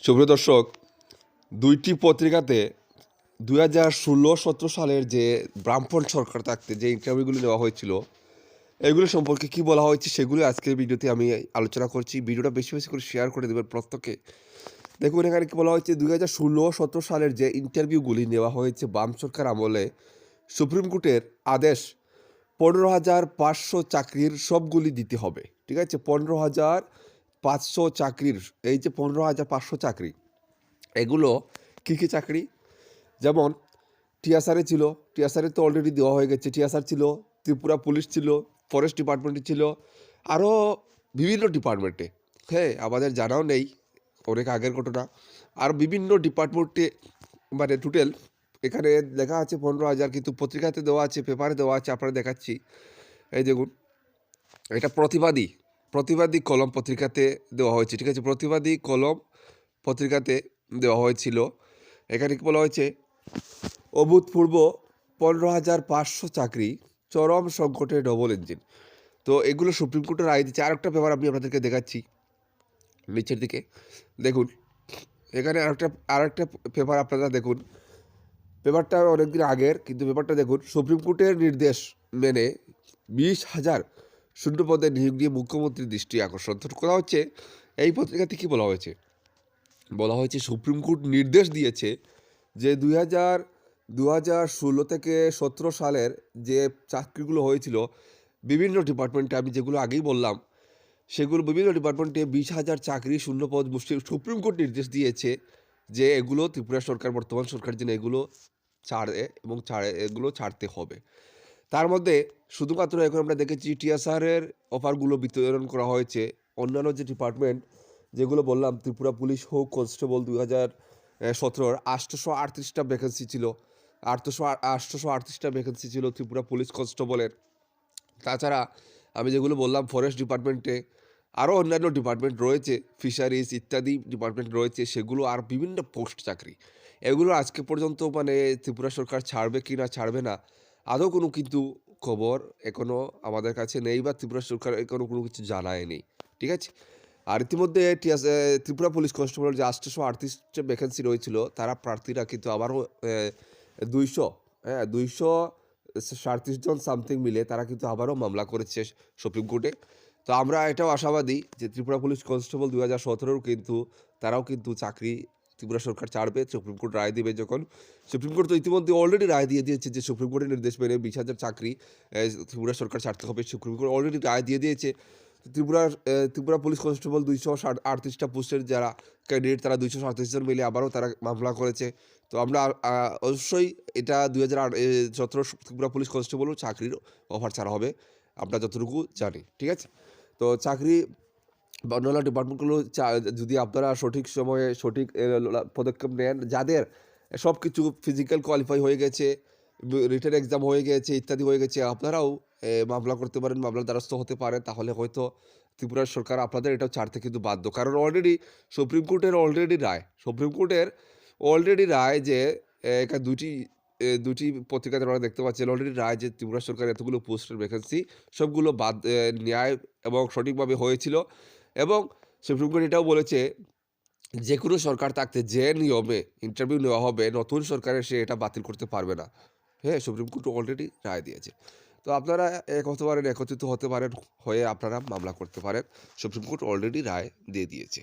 সুপ্রিয় দর্শক, দুইটি পত্রিকাতে 2016-17 সালের যে ব্রাহ্মণ সরকার থাকতে যে ইন্টারভিউগুলো নেওয়া হয়েছিল, এগুলো সম্পর্কে কি বলা হয়েছে সেগুলো আজকের ভিডিওতে আমি আলোচনা করছি। ভিডিওটা বেশি বেশি করে শেয়ার করে দেবেন প্রত্যেকে। দেখুন এখানে কি বলা হয়েছে, 2016-17 সালের যে ইন্টারভিউগুলি নেওয়া হয়েছে বাম সরকার আমলে, সুপ্রিম কোর্টের আদেশ 15,500 চাকরির সবগুলি দিতে হবে। ঠিক আছে, 15,500 চাকরির, এই যে 15,500 চাকরি, এগুলো কী কী চাকরি? যেমন টিএসআরে ছিল, টিএসআরে তো অলরেডি দেওয়া হয়ে গেছে। টিএসআর ছিল, ত্রিপুরা পুলিশ ছিল, ফরেস্ট ডিপার্টমেন্টে ছিল, আরও বিভিন্ন ডিপার্টমেন্টে। হ্যাঁ, আমাদের জানাও নেই, অনেক আগের ঘটনা। আর বিভিন্ন ডিপার্টমেন্টে মানে টোটাল এখানে লেখা আছে 15,000, কিন্তু পত্রিকাতে দেওয়া আছে, পেপারে দেওয়া আছে, আপনারা দেখাচ্ছি। এই দেখুন, এটা প্রতিবাদী কলম পত্রিকাতে দেওয়া হয়েছে। ঠিক আছে, প্রতিবাদী কলম পত্রিকাতে দেওয়া হয়েছিল। এখানে কি বলা হয়েছে, অভূতপূর্ব 15,500 চাকরি, চরম সংকটে ডবল ইঞ্জিন। তো এগুলো সুপ্রিম কোর্টের রায় দিচ্ছে। আরেকটা পেপার আমি আপনাদেরকে দেখাচ্ছি নিচের দিকে, দেখুন এখানে আরেকটা পেপার আপনারা দেখুন। পেপারটা অনেকদিন আগের, কিন্তু পেপারটা দেখুন, সুপ্রিম কোর্টের নির্দেশ মেনে 20,000 শূন্য পদে নিয়োগ নিয়ে মুখ্যমন্ত্রীর দৃষ্টি আকর্ষণ। তো কথা হচ্ছে, এই পত্রিকাতে কী বলা হয়েছে, বলা হয়েছে সুপ্রিম কোর্ট নির্দেশ দিয়েছে যে 2016 থেকে 17 সালের যে চাকরিগুলো হয়েছিল বিভিন্ন ডিপার্টমেন্টে, আমি যেগুলো আগেই বললাম, সেগুলো বিভিন্ন ডিপার্টমেন্টে 20,000 চাকরি শূন্য পদ সুপ্রিম কোর্ট নির্দেশ দিয়েছে যে এগুলো ত্রিপুরা সরকার, বর্তমান সরকার যেন এগুলো এগুলো ছাড়তে হবে। তার মধ্যে শুধুমাত্র এখন আমরা দেখেছি টিএসআরের অফারগুলো বিতরণ করা হয়েছে। অন্যান্য যে ডিপার্টমেন্ট যেগুলো বললাম, ত্রিপুরা পুলিশ হোক, কনস্টেবল, 2017 838টা ভ্যাকেন্সি ছিল, 838টা ভ্যাকেন্সি ছিল ত্রিপুরা পুলিশ কনস্টেবলের। তাছাড়া আমি যেগুলো বললাম, ফরেস্ট ডিপার্টমেন্টে আরও অন্যান্য ডিপার্টমেন্ট রয়েছে, ফিশারিজ ইত্যাদি ডিপার্টমেন্ট রয়েছে, সেগুলো আর বিভিন্ন পোস্ট চাকরি, এগুলো আজকে পর্যন্ত মানে ত্রিপুরা সরকার ছাড়বে কি না ছাড়বে না, আদৌ কোনো কিন্তু খবর এখনও আমাদের কাছে নেই, বা ত্রিপুরা সরকার এখনও কোনো কিছু জানায়নি। ঠিক আছে, আর ইতিমধ্যে ত্রিপুরা পুলিশ কনস্টেবল যে 838টা ভ্যাকেন্সি রয়েছিল, তারা প্রার্থীরা কিন্তু আবারও 237 জন সামথিং মিলে তারা কিন্তু আবারও মামলা করেছে সুপ্রিম কোর্টে। তো আমরা এটাও আশাবাদী যে ত্রিপুরা পুলিশ কনস্টেবল 2017 কিন্তু তারাও কিন্তু চাকরি ত্রিপুরা সরকার ছাড়বে, সুপ্রিম কোর্ট রায় দেবে যখন। সুপ্রিম কোর্ট তো ইতিমধ্যে অলরেডি রায় দিয়ে দিয়েছে যে সুপ্রিম কোর্টের নির্দেশ মেনে 20,000 চাকরি ত্রিপুরা সরকার ছাড়তে হবে। সুপ্রিম কোর্ট অলরেডি রায় দিয়ে দিয়েছে। ত্রিপুরা পুলিশ কনস্টেবল 238টা পোস্টের যারা ক্যান্ডিডেট, তারা 237 জন মিলে আবারও তারা মামলা করেছে। তো আমরা অবশ্যই এটা 2017 ত্রিপুরা পুলিশ কনস্টেবলও চাকরির অফার ছাড়া হবে, আমরা যতটুকু জানি। ঠিক আছে, তো চাকরি বা অন্যান্য ডিপার্টমেন্টগুলো যদি আপনারা সঠিক সময়ে সঠিক পদক্ষেপ নেন, যাদের সব কিছু ফিজিক্যাল কোয়ালিফাই হয়ে গেছে, রিটেন এক্সাম হয়ে গেছে, ইত্যাদি হয়ে গেছে, আপনারাও মামলা করতে পারেন, মামলার দ্বারস্থ হতে পারেন। তাহলে হয়তো ত্রিপুরার সরকার আপনাদের এটাও ছাড়তে কিন্তু বাধ্য, কারণ অলরেডি সুপ্রিম কোর্টের অলরেডি রায় যে এখানে দুটি পত্রিকাতে আমরা দেখতে পাচ্ছি অলরেডি রায় যে ত্রিপুরা সরকার এতগুলো পোস্টের ভ্যাকেন্সি সবগুলো ন্যায় এবং সঠিকভাবে হয়েছিল। এবং সুপ্রিম কোর্ট এটাও বলেছে, যে কোনো সরকার থাকতে যে নিয়মে ইন্টারভিউ নেওয়া হবে, নতুন সরকারের সে এটা বাতিল করতে পারবে না। হ্যাঁ, সুপ্রিম কোর্ট অলরেডি রায় দিয়েছে। তো আপনারা একত্রিত হতে পারেন, হয়ে আপনারা মামলা করতে পারেন, সুপ্রিম কোর্ট অলরেডি রায় দিয়ে দিয়েছে।